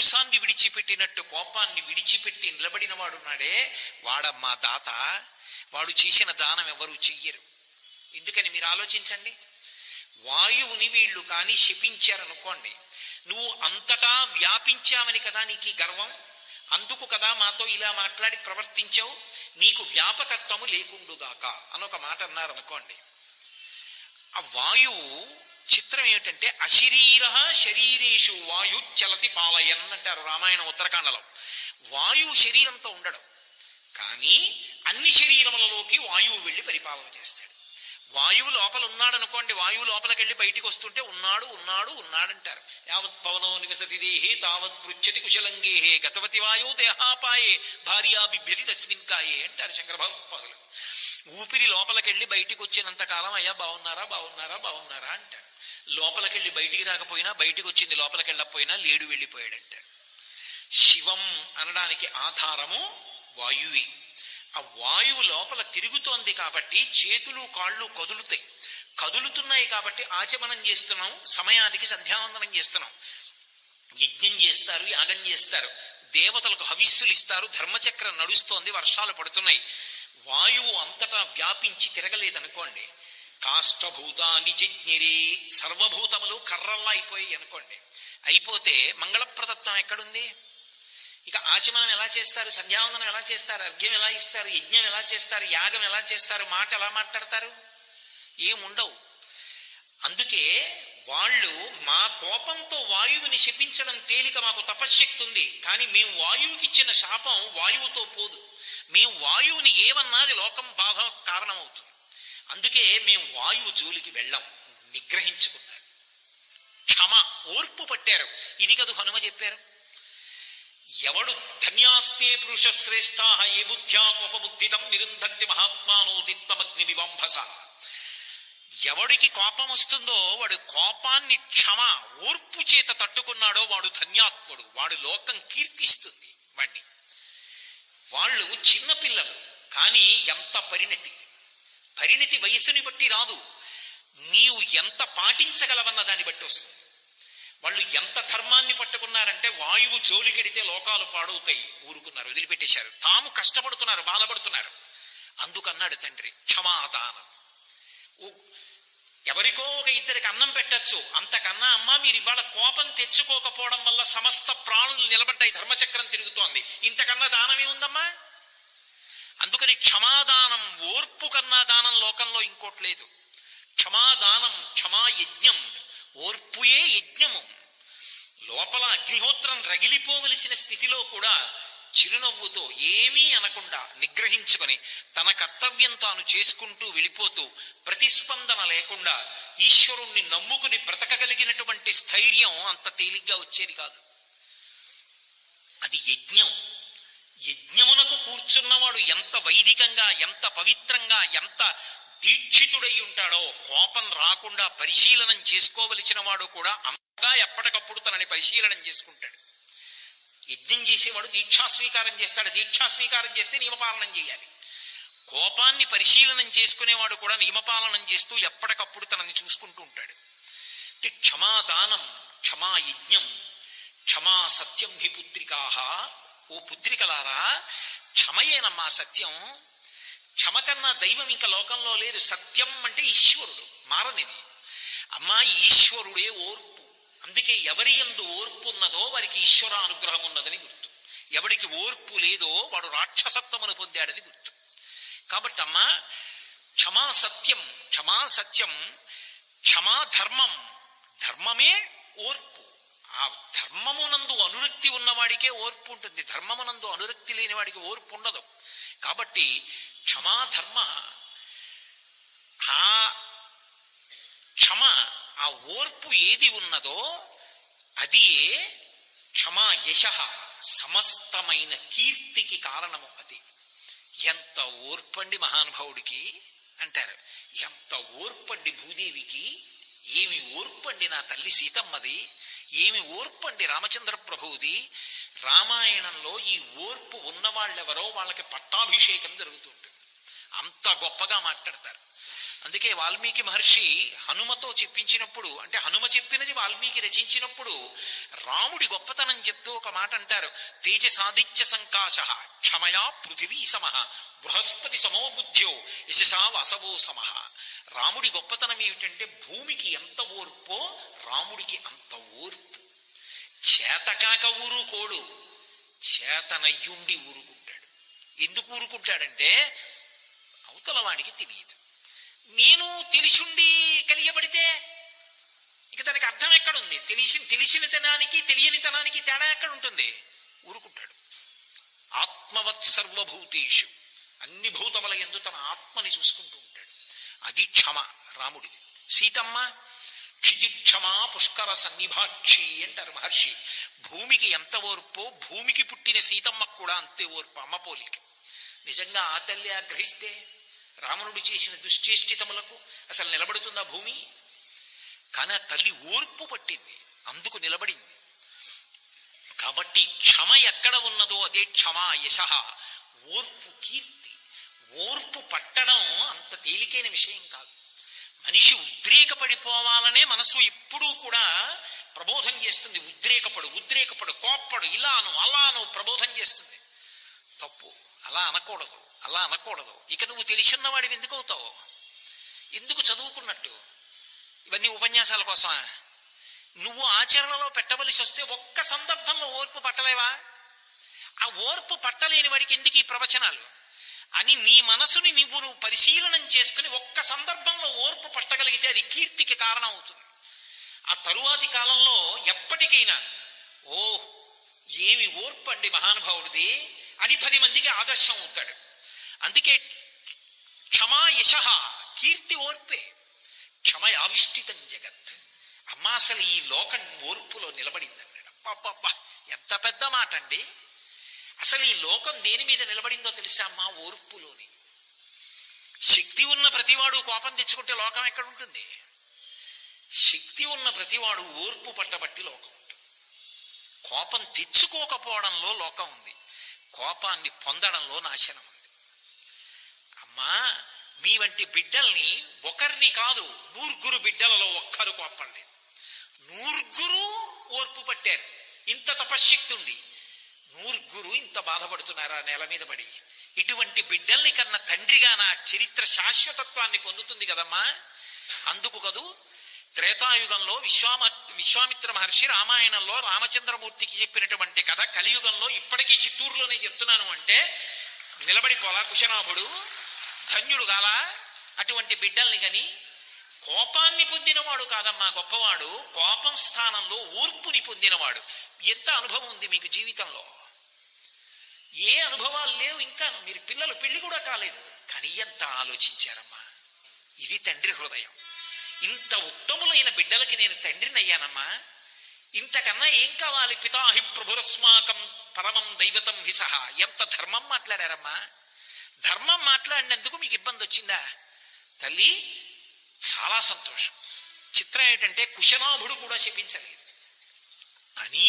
పౌరుషాన్ని విడిచిపెట్టినట్టు కోపాన్ని విడిచిపెట్టి నిలబడిన వాడున్నాడే, వాడమ్మా దాత. వాడు చేసిన దానం ఎవరు చెయ్యరు. ఎందుకని మీరు ఆలోచించండి. వాయువుని వీళ్ళు కానీ శపించారనుకోండి, నువ్వు అంతటా వ్యాపించావని కదా నీకు ఈ గర్వం, అందుకు కదా మాతో ఇలా మాట్లాడి ప్రవర్తించావు, నీకు వ్యాపకత్వము లేకుండుగాక అని ఒక మాట అన్నారనుకోండి. ఆ వాయువు చిత్రం ఏమిటంటే, అశరీర శరీరేషు వాయు చలతి పాలయన్ అంటారు రామాయణం ఉత్తరకాండలో. వాయువు శరీరంతో ఉండడు, కానీ అన్ని శరీరములలోకి వాయువు వెళ్ళి పరిపాలన చేస్తాడు. వాయువు లోపల ఉన్నాడనుకోండి, వాయువు లోపలికి వెళ్ళి బయటికి వస్తుంటే ఉన్నాడు ఉన్నాడు ఉన్నాడంటారు. యావత్ పవనో నివసతి దేహే తావత్ పృచ్చతి కుశలంగేహే గతవతి వాయో దేహాపాయే భార్యా బిభ్యతి తస్మిన్ కాయే అంటారు శంకర భగవత్పాదులు. ఊపిరి లోపలికెళ్ళి బయటికి వచ్చినంత కాలం అయ్యా బాగున్నారా బాగున్నారా బాగున్నారా అంటారు. లోపలికెళ్ళి బయటికి రాకపోయినా, బయటికి వచ్చింది లోపలికి వెళ్ళకపోయినా లేడు వెళ్ళిపోయాడంటారు. శివం అనడానికి ఆధారము వాయువే. ఆ వాయువు లోపల తిరుగుతోంది కాబట్టి చేతులు కాళ్ళు కదులుతాయి. కదులుతున్నాయి కాబట్టి ఆచమనం చేస్తున్నాం, సమయానికి సంధ్యావందనం చేస్తున్నాం, యజ్ఞం చేస్తారు, యాగం చేస్తారు, దేవతలకు హవిస్సులు ఇస్తారు, ధర్మచక్రం నడుస్తోంది, వర్షాలు పడుతున్నాయి. వాయువు అంతటా వ్యాపించి తిరగలేదనుకోండి, కాష్టభూతాని జిజ్ఞిరే, సర్వభూతములు కర్రల్లా అయిపోయాయి అనుకోండి. అయిపోతే మంగళప్రదత్వం ఎక్కడుంది? ఇక ఆచమనం ఎలా చేస్తారు, సంధ్యావందనం ఎలా చేస్తారు, అర్ఘ్యం ఎలా ఇస్తారు, యజ్ఞం ఎలా చేస్తారు, యాగం ఎలా చేస్తారు, మాట ఎలా మాట్లాడతారు? ఏముండవు. అందుకే వాళ్ళు మా కోపంతో వాయువుని శపించడం తేలిక, మాకు తపశ్శక్తి ఉంది, కానీ మేము వాయువుకి ఇచ్చిన శాపం వాయువుతో పోదు. మేము వాయువుని ఏమన్నది లోకం బాధ కారణమవుతుంది. అందుకే మేము వాయువు జోలికి వెళ్ళాం. నిగ్రహించుకున్నారు. క్షమ, ఓర్పు పట్టారు. ఇది కదు హనుమ చెప్పారు. ఎవడు ధన్యాస్తే పురుష శ్రేష్టా ఏ బుద్ధ్యా కోపబుద్ధితం నిరుంధత్తి మహాత్మానోదిత్తమగ్ని వివంభస. ఎవడికి కోపం వస్తుందో వాడు కోపాన్ని క్షమ, ఓర్పు చేత తట్టుకున్నాడో వాడు ధన్యాత్ముడు. వాడు లోకం కీర్తిస్తుంది వాణ్ణి. వాళ్ళు చిన్నపిల్లలు, కానీ ఎంత పరిణతి వయసుని బట్టి రాదు, నీవు ఎంత పాటించగలవన్న దాన్ని బట్టి వస్తుంది. వాళ్ళు ఎంత ధర్మాన్ని పట్టుకున్నారంటే, వాయువు జోలికెడితే లోకాలు పాడవుతాయి, ఊరుకున్నారు, వదిలిపెట్టేశారు. తాము కష్టపడుతున్నారు, బాధపడుతున్నారు. అందుకన్నాడు తండ్రి క్షమాదానం. ఎవరికో ఒక ఇద్దరికి అన్నం పెట్టచ్చు, అంతకన్నా అమ్మా మీరు ఇవాళ కోపం తెచ్చుకోకపోవడం వల్ల సమస్త ప్రాణులు నిలబడ్డాయి, ధర్మచక్రం తిరుగుతోంది, ఇంతకన్నా దానం ఏముందమ్మా? అందుకని క్షమాదానం, ఓర్పు కన్నా దానం లోకంలో ఇంకోట్లేదు. క్షమాదానం, క్షమాయజ్ఞం, ఓర్పుయే యజ్ఞము. లోపల అగ్నిహోత్రం రగిలిపోవలసిన స్థితిలో కూడా చిరునవ్వుతో ఏమీ అనకుండా నిగ్రహించుకొని తన కర్తవ్యం తాను చేసుకుంటూ వెళ్ళిపోతూ ప్రతిస్పందన లేకుండా ఈశ్వరుణ్ణి నమ్ముకుని బ్రతకగలిగినటువంటి స్థైర్యం అంత తేలిగ్గా వచ్చేది కాదు. అది యజ్ఞం. యజ్ఞమునకు కూర్చున్నవాడు ఎంత వైదికంగా, ఎంత పవిత్రంగా, ఎంత దీక్షితుడై ఉంటాడో, కోపం రాకుండా పరిశీలనం చేసుకోవలసిన వాడు కూడా అంతగా ఎప్పటికప్పుడు తనని పరిశీలనం చేసుకుంటాడు. యజ్ఞం చేసేవాడు దీక్షాస్వీకారం చేస్తాడు. దీక్షాస్వీకారం చేస్తే నియమపాలనం చేయాలి. కోపాన్ని పరిశీలనం చేసుకునేవాడు కూడా నియమపాలనం చేస్తూ ఎప్పటికప్పుడు తనని చూసుకుంటూ ఉంటాడు. క్షమాదానం, క్షమాయజ్ఞం, క్షమా సత్యం హి పుత్రికాహ. ఓ పుత్రికలారా, క్షమయేనమ్మా సత్యం. క్షమ కన్నా దైవం ఇంకా లోకంలో లేదు. సత్యం అంటే ఈశ్వరుడు, మారనిది. అమ్మా ఈశ్వరుడే ఓర్పు. అందుకే ఎవరి యందు ఓర్పు ఉన్నదో వారికి ఈశ్వర అనుగ్రహం ఉన్నదని గుర్తు. ఎవడికి ఓర్పు లేదో వాడు రాక్షసత్వమును పొందాడని గుర్తు. కాబట్టి అమ్మా, క్షమా సత్యం, క్షమా సత్యం, క్షమా ధర్మం. ధర్మమే ఓర్పు. ఆ ధర్మమునందు అనురక్తి ఉన్నవాడికే ఓర్పు ఉంటుంది. ధర్మమునందు అనురక్తి లేని వాడికి ఓర్పు ఉండదు. కాబట్టి క్షమాధర్మ, ఆ క్షమ, ఆ ఓర్పు ఏది ఉన్నదో అది క్షమా యశ, సమస్తమైన కీర్తికి కారణము. అది ఎంత ఓర్పండి మహానుభావుడికి అంటారు. ఎంత ఓర్పండి భూదేవికి, ఏమి ఓర్పండి నా తల్లి సీతమ్మది, ఏమి ఓర్పండి రామచంద్ర ప్రభువుది. రామాయణంలో ఈ ఓర్పు ఉన్నవాళ్ళెవరో వాళ్ళకి పట్టాభిషేకం జరుగుతుంటుంది. అంత గొప్పగా మాట్లాడతారు. అందుకే వాల్మీకి మహర్షి హనుమతో చెప్పించినప్పుడు, అంటే హనుమ చెప్పినది వాల్మీకి రచించినప్పుడు రాముడి గొప్పతనం చెప్తూ ఒక మాట అంటారు, తేజసాదిత్య సంకాశ క్షమయా పృథివీ సమః బృహస్పతి సమోబుద్ధ్యో యశసా వసవో సమః. రాముడి గొప్పతనం ఏమిటంటే భూమికి ఎంత ఓర్పో రాముడికి అంత ఓర్పు. చేతకాక ఊరుకోడు, చేతనయ్యుండి ఊరుకుంటాడు. ఎందుకు ఊరుకుంటాడంటే అవతల వాడికి తెలియదు. నేను తెలిసిండి కలియబడితే ఇక దానికి అర్థం ఎక్కడుంది? తెలిసిన తనానికి తెలియని తనానికి తేడా ఎక్కడుంటుంది? ఊరుకుంటాడు. ఆత్మవత్ సర్వభూతేషు, అన్ని భూతముల యందు తన ఆత్మని చూసుకుంటూ ఉంటాడు. అది క్షమ రాముడిది. సీతమ్మ క్షితిక్షమా పుష్కర సన్నిభాక్షి అంటారు మహర్షి. భూమికి ఎంత ఓర్పో భూమికి పుట్టిన సీతమ్మకు కూడా అంతే ఓర్పు, అమ్మ పోలిక. నిజంగా ఆ తల్లి ఆగ్రహిస్తే రావణుడు చేసిన దుశ్చేష్టితములకు అసలు నిలబడుతుందా భూమి? కానీ ఆ తల్లి ఓర్పు పట్టింది, అందుకు నిలబడింది. కాబట్టి క్షమ ఎక్కడ ఉన్నదో అదే క్షమా యశః, ఓర్పు కీర్తి. ఓర్పు పట్టడం అంత తేలికైన విషయం కాదు. మనిషి ఉద్రేకపడిపోవాలనే మనసు ఎప్పుడూ కూడా ప్రబోధం చేస్తుంది. ఉద్రేకపడు, కోప్పడు, ఇలాను అలాను ప్రబోధం చేస్తుంది. తప్పు, అలా అనకూడదు. ఇక నువ్వు తెలిసిన్నవాడివి ఎందుకు అవుతావు? ఎందుకు చదువుకున్నట్టు? ఇవన్నీ ఉపన్యాసాల కోసమా? నువ్వు ఆచరణలో పెట్టవలసి వస్తే ఒక్క సందర్భంలో ఓర్పు పట్టలేవా? ఆ ఓర్పు పట్టలేని వాడికి ఎందుకు ఈ ప్రవచనాలు అని నీ మనసుని నువ్వు పరిశీలనం చేసుకుని ఒక్క సందర్భంలో ఓర్పు పట్టగలిగితే అది కీర్తికి కారణం అవుతుంది. ఆ తరువాతి కాలంలో ఎప్పటికైనా ఏమి ఓర్పు అండి మహానుభావుడిది అని 10 మందికి ఆదర్శం అవుతాడు. అందుకే క్షమా యశః, కీర్తి ఓర్పే. క్షమయావిష్ఠితం జగత్. అమ్మ అసలు ఈ లోకం ఓర్పులో నిలబడిందన్నాడు. అబ్బబ్బా, ఎంత పెద్ద మాట అండి. అసలు ఈ లోకం దేని మీద నిలబడిందో తెలుసా అమ్మా? ఓర్పులోని. శక్తి ఉన్న ప్రతివాడు కోపం తెచ్చుకుంటే లోకం ఎక్కడుంటుంది? శక్తి ఉన్న ప్రతివాడు ఓర్పు పట్టబట్టి లోకం ఉంటుంది. కోపం తెచ్చుకోకపోవడంలో లోకం ఉంది, కోపాన్ని పొందడంలో నాశనం ఉంది. అమ్మా, మీ వంటి బిడ్డల్ని ఒకరిని కాదు 100 బిడ్డలలో ఒక్కరు కోపడలేదు. 100 ఓర్పు పట్టారు. ఇంత తపశ్శక్తి ఉంది, 100 ఇంత బాధపడుతున్నారా నేల మీద పడి? ఇటువంటి బిడ్డల్ని కన్నా తండ్రిగా నా చరిత్ర శాశ్వతత్వాన్ని పొందుతుంది కదమ్మా. అందుకు కదూ త్రేతాయుగంలో విశ్వామిత్ర మహర్షి రామాయణంలో రామచంద్రమూర్తికి చెప్పినటువంటి కథ కలియుగంలో ఇప్పటికీ చిత్తూరులోనే చెప్తున్నాను అంటే నిలబడిపోలా కుశనాభుడు? ధన్యుడు గాలా అటువంటి బిడ్డల్ని? గని కోపాన్ని పొందినవాడు కాదమ్మా గొప్పవాడు, కోపం స్థానంలో ఓర్పుని పొందినవాడు. ఎంత అనుభవం ఉంది మీకు జీవితంలో? ఏ అనుభవాలు లేవు ఇంకా. మీరు పిల్లలు పెళ్లి కూడా కాలేదు, కానీ ఎంత ఆలోచించారమ్మా. ఇది తండ్రి హృదయం. ఇంత ఉత్తములైన బిడ్డలకి నేను తండ్రిని అయ్యానమ్మా. ఇంతకన్నా ఏం కావాలి? పితాహి ప్రభురస్మాకం పరమం దైవతం హిసహ. ఎంత ధర్మం మాట్లాడారమ్మా. ధర్మం మాట్లాడినందుకు మీకు ఇబ్బంది వచ్చిందా? తల్లి చాలా సంతోషం. చిత్రం ఏంటంటే కుశనాభుడు కూడా శపించలేదు అని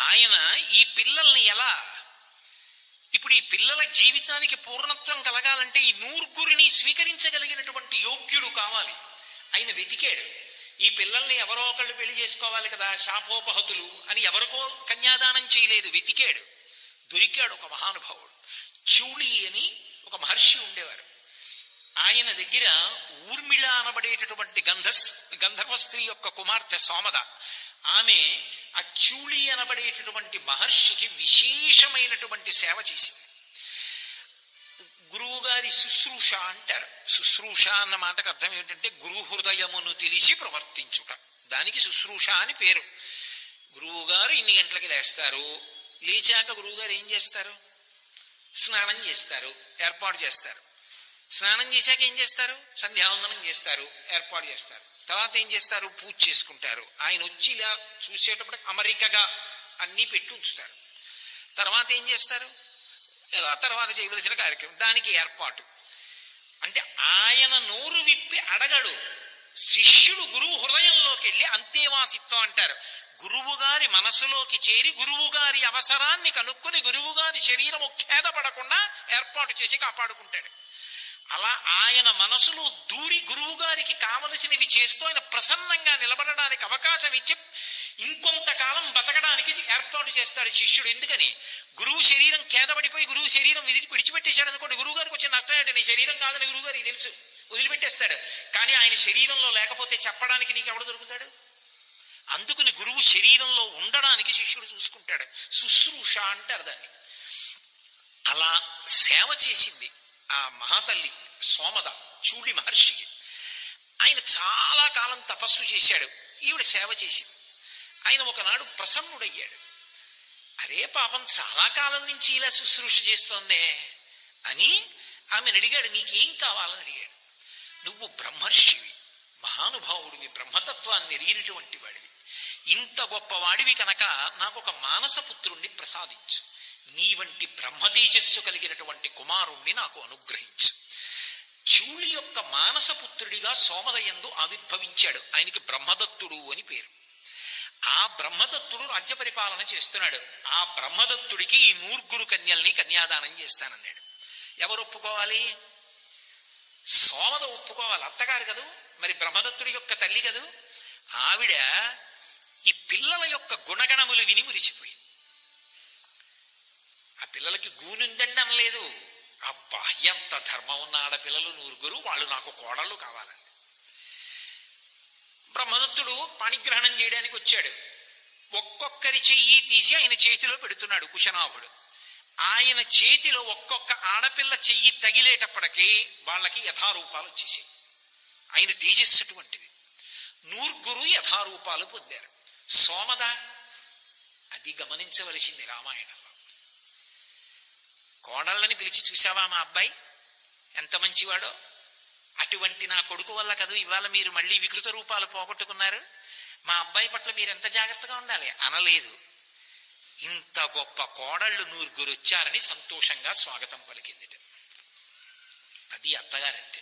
ఆయన ఈ పిల్లల్ని ఎలా, ఇప్పుడు ఈ పిల్లల జీవితానికి పూర్ణత్వం కలగాలంటే ఈ 100 స్వీకరించగలిగినటువంటి యోగ్యుడు కావాలి. ఆయన వెతికాడు. ఈ పిల్లల్ని ఎవరో ఒకళ్ళు పెళ్లి చేసుకోవాలి కదా, శాపోపహతులు అని ఎవరికో కన్యాదానం చేయలేదు, వెతికాడు. దొరికాడు ఒక మహానుభావుడు. చూళి అని ఒక మహర్షి ఉండేవారు. ఆయన దగ్గర ఊర్మిళ అనబడేటటువంటి గంధర్వ స్త్రీ యొక్క కుమార్తె సోమద, ఆమె ఆ చూళి అనబడేటటువంటి మహర్షికి విశేషమైనటువంటి సేవ చేసింది. గురువు గారి శుశ్రూష అంటారు. శుశ్రూష అన్న మాటకు అర్థం ఏమిటంటే గురు హృదయమును తెలిసి ప్రవర్తించుట, దానికి శుశ్రూష అని పేరు. గురువు గారు ఇన్ని గంటలకి లేస్తారు, లేచాక గురువు గారు ఏం చేస్తారు? స్నానం చేస్తారు, ఏర్పాటు చేస్తారు. స్నానం చేశాక ఏం చేస్తారు? సంధ్యావందనం చేస్తారు, ఏర్పాటు చేస్తారు. తర్వాత ఏం చేస్తారు? పూజ చేసుకుంటారు. ఆయన వచ్చి ఇలా చూసేటప్పుడు అమరికగా అన్నీ పెట్టి ఉంచుతారు. తర్వాత ఏం చేస్తారు? ఏదో తర్వాత చేయవలసిన కార్యక్రమం, దానికి ఏర్పాటు. అంటే ఆయన నోరు విప్పి అడగడు. శిష్యుడు గురువు హృదయంలోకి వెళ్ళి అంతేవాసిత్వం అంటారు. గురువు గారి మనసులోకి చేరి గురువు గారి అవసరాన్ని కనుక్కొని గురువు గారి శరీరము ఖేదపడకుండా ఏర్పాటు చేసి కాపాడుకుంటాడు. అలా ఆయన మనసులో దూరి గురువు గారికి కావలసినవి చేస్తూ ఆయన ప్రసన్నంగా నిలబడడానికి అవకాశం ఇచ్చి ఇంకొంతకాలం బతకడానికి ఏర్పాటు చేస్తాడు శిష్యుడు. ఎందుకని? గురువు శరీరం కేదపడిపోయి గురువు శరీరం విడిచిపెట్టేశాడు అనుకోండి, గురువు గారికి వచ్చే నష్టం ఏంటి? నీ శరీరం కాదని గురువు గారికి తెలుసు, వదిలిపెట్టేస్తాడు. కానీ ఆయన శరీరంలో లేకపోతే చెప్పడానికి నీకు ఎవడు దొరుకుతాడు? అందుకుని గురువు శరీరంలో ఉండడానికి శిష్యుడు చూసుకుంటాడు. శుశ్రూష అంటారు దాన్ని. అలా సేవ చేసింది ఆ మహాతల్లి సోమద చూడి మహర్షికి. ఆయన చాలా కాలం తపస్సు చేశాడు, ఈవిడ సేవ చేసింది. ఆయన ఒకనాడు ప్రసన్నుడయ్యాడు. అరే పాపం చాలా కాలం నుంచి ఇలా శుశ్రూష చేస్తోందే అని ఆమెను అడిగాడు, నీకేం కావాలని అడిగాడు. నువ్వు బ్రహ్మర్షివి, మహానుభావుడివి, బ్రహ్మతత్వాన్ని ఎరిగినటువంటి వాడివి, ఇంత గొప్పవాడివి కనుక నాకు ఒక మానసపుత్రుణ్ణి ప్రసాదించు, నీ వంటి బ్రహ్మతేజస్సు కలిగినటువంటి కుమారుణ్ణి నాకు అనుగ్రహించు. చూళి యొక్క మానసపుత్రుడిగా సోమదయందు ఆవిర్భవించాడు. ఆయనకి బ్రహ్మదత్తుడు అని పేరు. ఆ బ్రహ్మదత్తుడు రాజ్య పరిపాలన చేస్తున్నాడు. ఆ బ్రహ్మదత్తుడికి ఈ 100 కన్యల్ని కన్యాదానం చేస్తానన్నాడు. ఎవరు ఒప్పుకోవాలి? సోమద ఒప్పుకోవాలి, అత్తగారు కదూ, మరి బ్రహ్మదత్తుడి యొక్క తల్లి కదూ. ఆవిడ ఈ పిల్లల యొక్క గుణగణములు విని మురిసిపోయింది. ఆ పిల్లలకి గూనుందండి అనలేదు. అబ్బా ఎంత ధర్మం ఉన్న ఆడపిల్లలు 100, వాళ్ళు నాకు కోడళ్ళు కావాలండి. బ్రహ్మదత్తుడు పాణిగ్రహణం చేయడానికి వచ్చాడు. ఒక్కొక్కరి చెయ్యి తీసి ఆయన చేతిలో పెడుతున్నాడు కుశనాభుడు. ఆయన చేతిలో ఒక్కొక్క ఆడపిల్ల చెయ్యి తగిలేటప్పటికీ వాళ్ళకి యథారూపాలు వచ్చేసాయి. ఆయన తేజస్సుటువంటిది. 100 యథారూపాలు పొందారు. సోమద అది గమనించవలసింది రామాయణంలో. కోడళ్ళని పిలిచి, చూసావా మా అబ్బాయి ఎంత మంచివాడో, అటువంటి నా కొడుకు వల్ల కదూ ఇవాళ మీరు మళ్ళీ వికృత రూపాలు పోగొట్టుకున్నారు, మా అబ్బాయి పట్ల మీరు ఎంత జాగ్రత్తగా ఉండాలి అనలేదు. ఇంత గొప్ప కోడళ్ళు 100 వచ్చారని సంతోషంగా స్వాగతం పలికింది. అది అత్తగారంటే.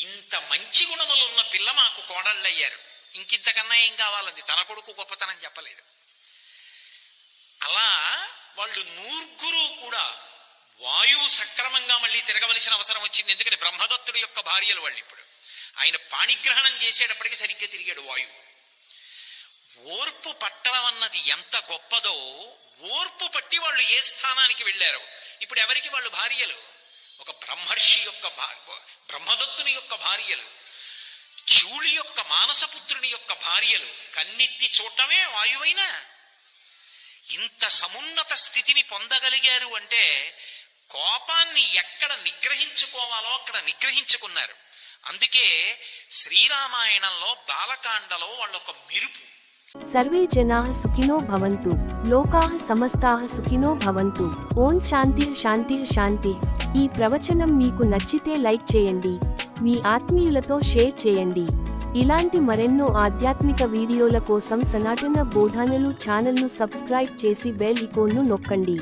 ఇంత మంచి గుణములున్న పిల్ల మాకు కోడళ్ళు అయ్యారు, ఇంకింతకన్నా ఏం కావాలంది. తన కొడుకు గొప్పతనం చెప్పలేదు. అలా వాళ్ళు 100 కూడా వాయువు సక్రమంగా మళ్ళీ తిరగవలసిన అవసరం వచ్చింది. ఎందుకని? బ్రహ్మదత్తుడి యొక్క భార్యలు వాళ్ళు. ఇప్పుడు ఆయన పాణిగ్రహణం చేసేటప్పటికి సరిగ్గా తిరిగాడు వాయువు. ఓర్పు పట్టడం అన్నది ఎంత గొప్పదో, ఓర్పు పట్టి వాళ్ళు ఏ స్థానానికి వెళ్ళారో. ఇప్పుడు ఎవరికి వాళ్ళు భార్యలు? ఒక బ్రహ్మర్షి యొక్క బ్రహ్మదత్తుని యొక్క భార్యలు, చూళి యొక్క మానసపుత్రుని యొక్క భార్యలు. కన్నెత్తి చూడటమే వాయువైనా ఇంత సమున్నత స్థితిని పొందగలిగారు అంటే కోపాన్ని ఎక్కడ నిగ్రహించుకోవాలో అక్కడ నిగ్రహించుకున్నారు. అందుకే శ్రీరామాయణంలో బాలకాండలో వాళ్ళొక మెరుపు. సర్వే జనాః సుఖినో భవంతు, లోకాః సమస్తాః సుఖినో భవంతు. ఓం శాంతిః శాంతిః శాంతిః. ఈ ప్రవచనం మీకు నచ్చితే లైక్ చేయండి, మీ ఆత్మీయులతో షేర్ చేయండి. ఇలాంటి మరెన్నో ఆధ్యాత్మిక వీడియోల కోసం సనాతన బోధనలు ఛానల్ను సబ్స్క్రైబ్ చేసి బెల్ ఐకాన్ను నొక్కండి.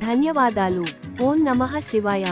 ధన్యవాదాలు. ఓం నమః శివాయ.